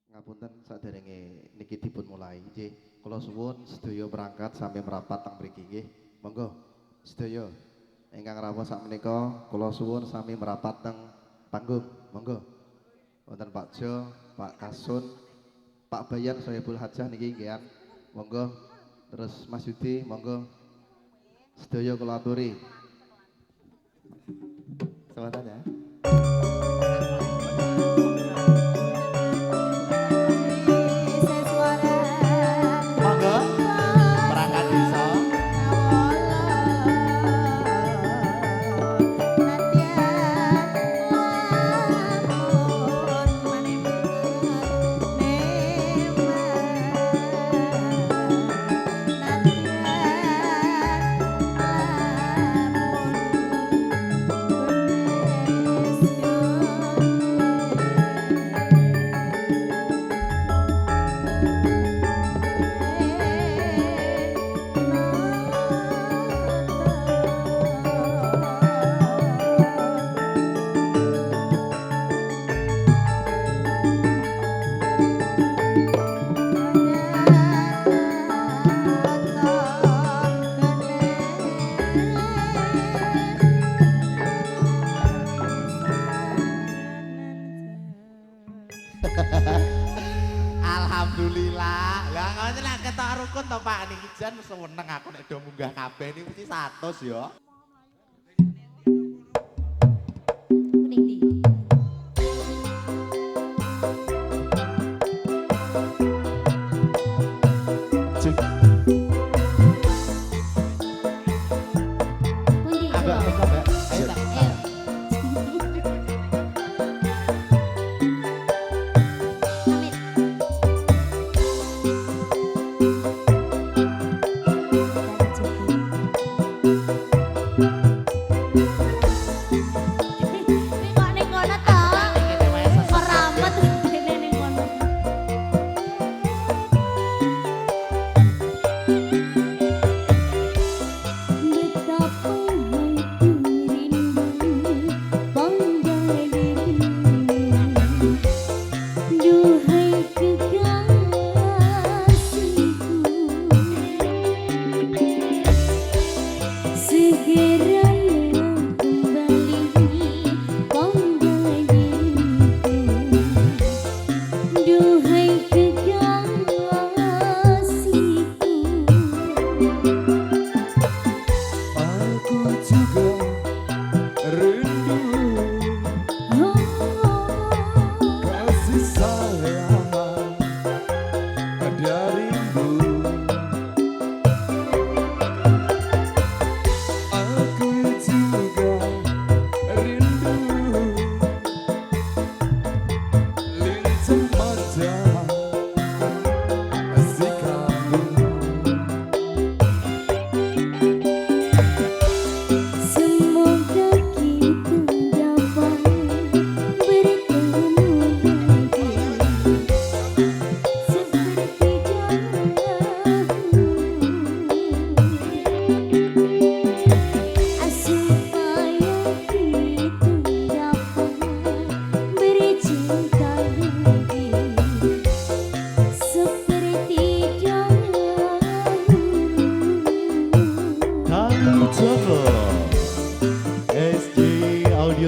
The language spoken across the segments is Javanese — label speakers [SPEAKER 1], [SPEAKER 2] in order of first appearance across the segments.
[SPEAKER 1] Ngapunten saderenge niki dipun mulai nggih. Kula suwun sedaya berangkat sampai merapat teng mriki nggih. Monggo sedaya ingkang rawuh sakmenika kula suwun sami merapat teng panggung. Monggo. Wonten Pak Jo, Pak Kasun, Pak Bayan Sohibul Hajah niki nggih. Monggo. Terus Mas Yudi monggo. Sedaya kula aturi. Semangat ya.
[SPEAKER 2] Alhamdulillah. Lah ngono nek ketok rukun to Pak niki jan seneng aku nek do munggah kabeh niku mesti 100 ya.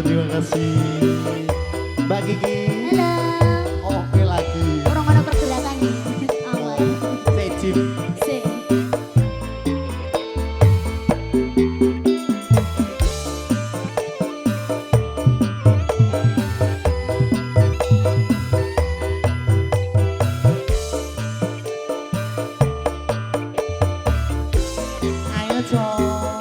[SPEAKER 3] Terima kasih Mbak Gigi.
[SPEAKER 4] Halo.
[SPEAKER 3] Oke lagi.
[SPEAKER 4] Orang mana pergerakan nih? Awal.
[SPEAKER 3] Sejip. Ayo cowok.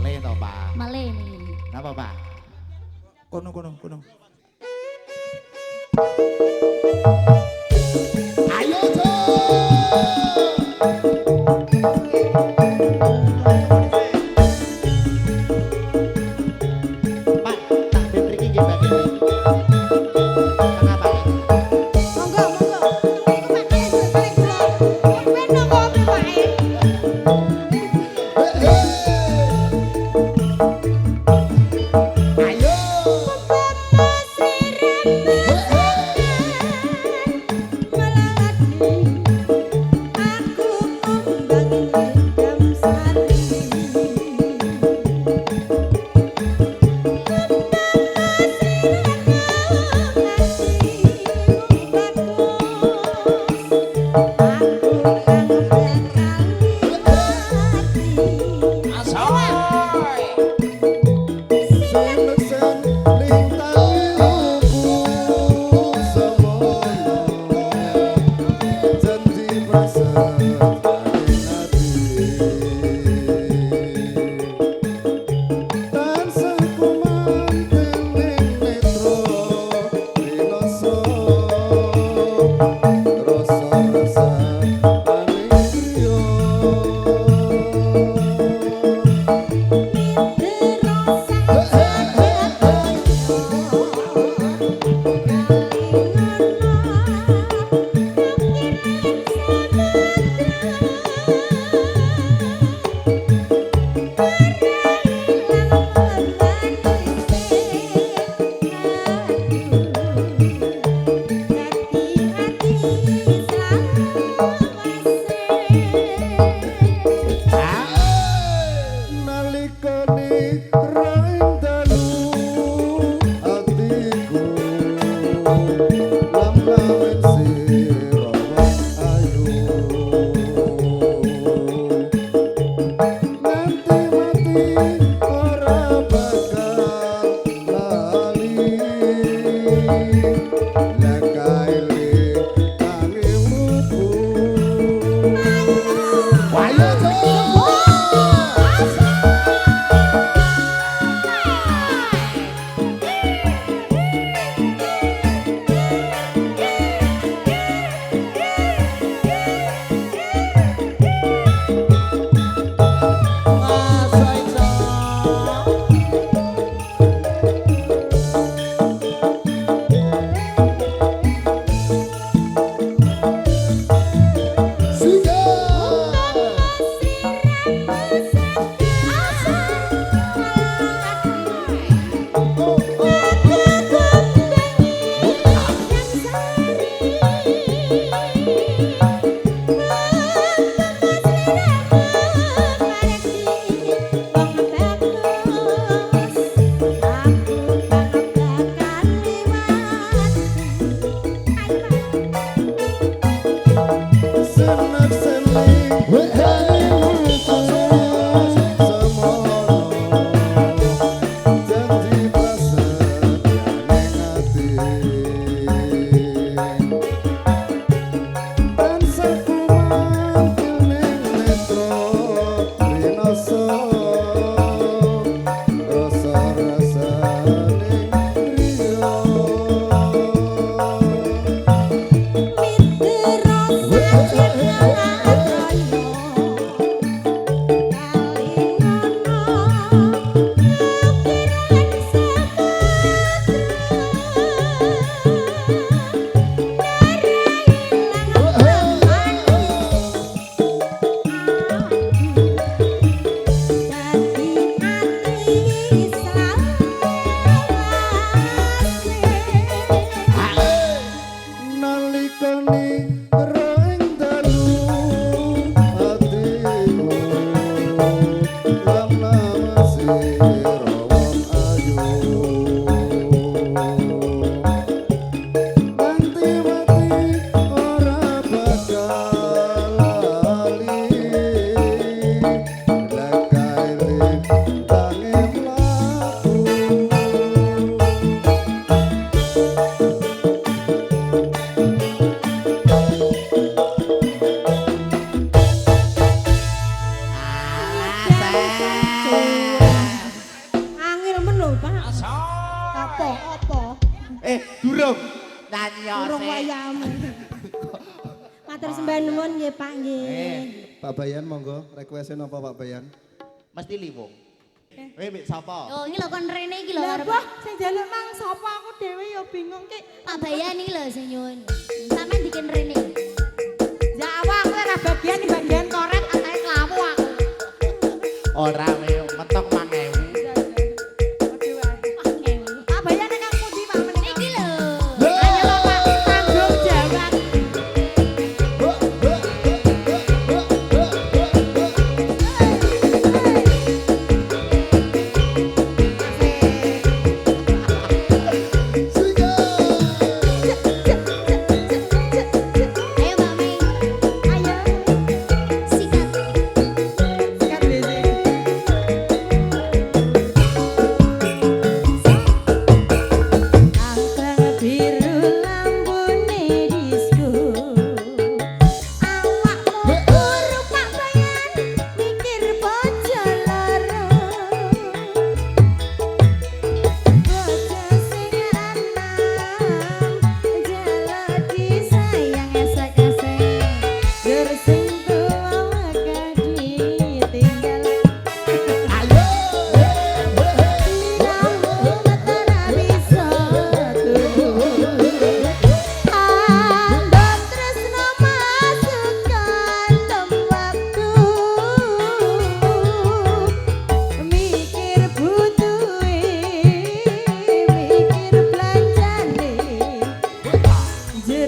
[SPEAKER 2] malih to, Pak.
[SPEAKER 4] Malih nih.
[SPEAKER 2] Napa, Pak?
[SPEAKER 3] Kono.
[SPEAKER 2] Ayo, Jo. Pak, tak ben mriki nggih Mbak Dewi. Tengah, Pak.
[SPEAKER 4] Monggo. Iku makane balik dulu. Ben nongko bae.
[SPEAKER 2] Ayo.
[SPEAKER 4] Apa?
[SPEAKER 2] Durung nyanyi
[SPEAKER 4] Urung
[SPEAKER 2] ose.
[SPEAKER 4] wayamu. Matur sembah nuwun nggih Pak nggih.
[SPEAKER 1] Pak Bayan monggo, request-e napa Pak Bayan?
[SPEAKER 2] Mesti liwung. Mbek sapa?
[SPEAKER 5] Oh, iki lho kon rene iki lho
[SPEAKER 4] Lah
[SPEAKER 5] arep.
[SPEAKER 4] Mbah, sing njaluk mang sapa aku dhewe ya bingung ki.
[SPEAKER 5] Pak Bayan iki lho sing nyuwun. Sampeyan bikin rene.
[SPEAKER 4] Ya awak aku ora bagian di bagian korek atane klawu aku.
[SPEAKER 2] Ora we mentok 5000.
[SPEAKER 4] Pak Bayan nang pundi Pak menika?
[SPEAKER 5] Iki lho.
[SPEAKER 4] Ayo lho Pak, tanggung jawab.
[SPEAKER 5] Ayo Mbak Mei.
[SPEAKER 4] Ayo.
[SPEAKER 5] Sikat.
[SPEAKER 4] Sikat dhewe. Abang biru lambune disco. Awakmu turu Pak Bayan mikir bojo loro. Bojo sing anom jaluk disayang esek-esek. Dur sing tuwa gadi tinggal.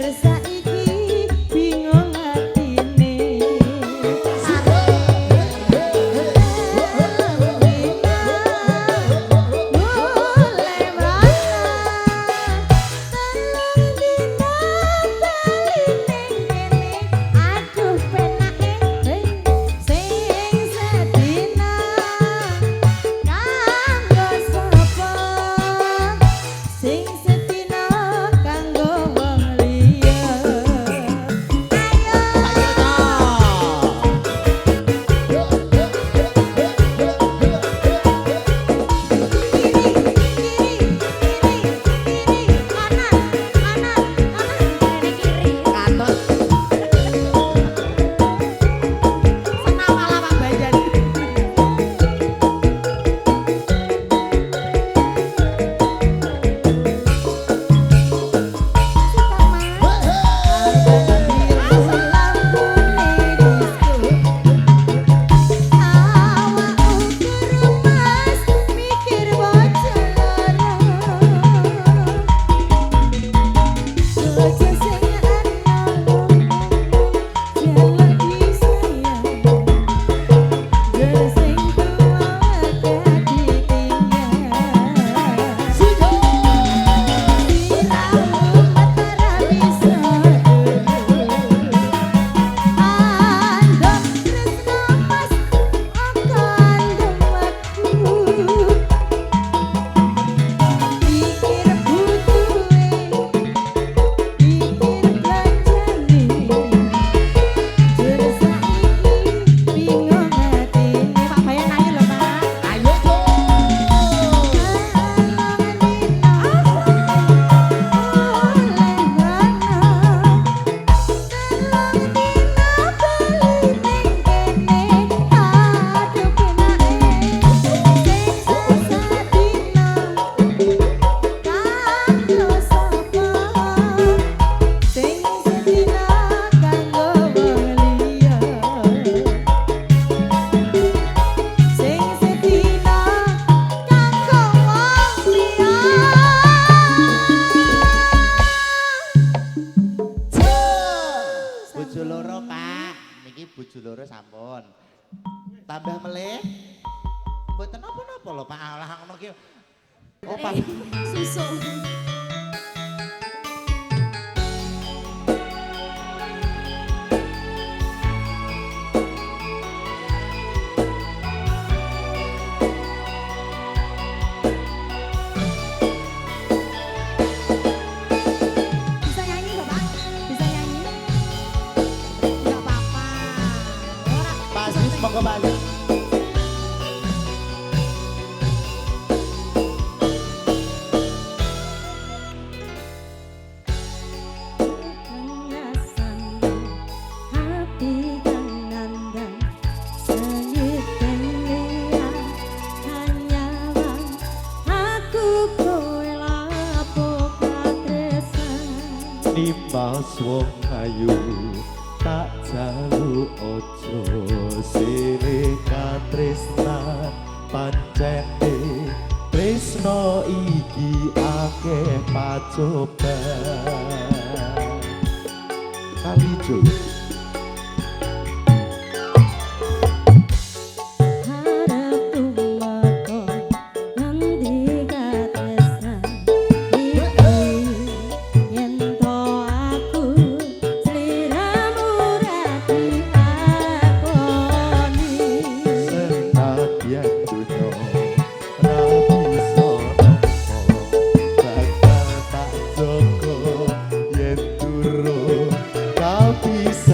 [SPEAKER 4] Saiki bingung atine. Sing sedina kanggo wong liya.
[SPEAKER 5] Rene kiri.
[SPEAKER 2] Katon.
[SPEAKER 4] Senam ala Pak Bayan.
[SPEAKER 2] Bojo loro, Pak. Niki bojo loro sampun. Tambah melih. Mboten napa-napa lho, Pak. Alah ngono ki. Oh, Pak.
[SPEAKER 5] Susu.
[SPEAKER 4] Bisa nyanyi nggak Pak? Bisa nyanyi? Nggak apa-apa.
[SPEAKER 2] Pak Sis monggo balik.
[SPEAKER 3] nimbas wong ayu tak jalu ojo silih katresnan pancene tresno iki akeh pacoban kali Jul.
[SPEAKER 5] Harap tumako ngendi katresnan iki yen to aku sliramu ra diakoni
[SPEAKER 3] Senadyan dunya ra bisa nampa bakal tak jaga yen durung kabisa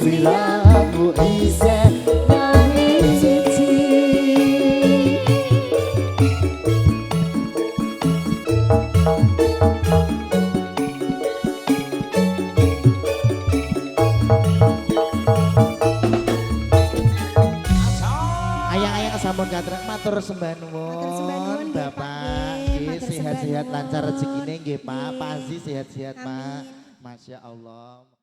[SPEAKER 3] Silamu isih nangis siji.
[SPEAKER 2] Ayang-ayang sampun katrek matur sembah
[SPEAKER 4] Matur sembah nuwun,
[SPEAKER 2] nuwun
[SPEAKER 4] nggih, Pak,
[SPEAKER 2] Bapak.
[SPEAKER 4] nggih.
[SPEAKER 2] Nggih,
[SPEAKER 4] Matur sembah
[SPEAKER 2] sehat-sehat
[SPEAKER 4] nuwun.
[SPEAKER 2] lancar rezekine nggih Pak. Pak Aziz sehat-sehat Pak.
[SPEAKER 4] Amin.
[SPEAKER 2] Masya Allah.